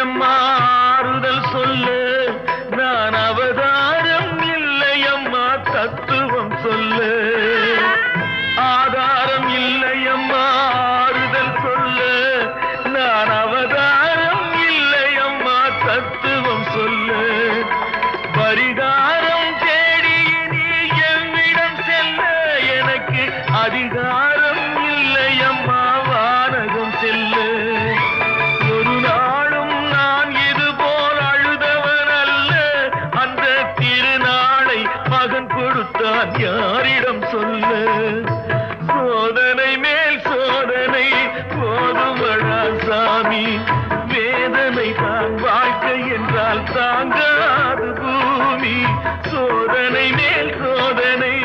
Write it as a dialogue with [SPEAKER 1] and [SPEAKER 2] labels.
[SPEAKER 1] இல்லையம்மா ஆறுதல் சொல்லு நான் அவதாரம் இல்லையம்மா தத்துவம் சொல்லு ஆதாரம் இல்லையம்மா ஆறுதல் சொல்லு நான் அவதாரம் இல்லையம்மா தத்துவம் சொல்லு பரிகாரம் தேடி நீ என்னிடம் செல்ல எனக்கு அதிகாரம் இல்லையம்மா வானகம் செல்லு ஒரு நாளும் நான் இது போல் அழுதவன் அல்ல அந்த திருநாளை மகன் கொடுத்தான் யாரிடம் சொல்லு சோதனை மேல் சோதனை போதுமடா சாமி வேதனை தான் வாழ்க்கை என்றால் தாங்காது பூமி சோதனை மேல் சோதனை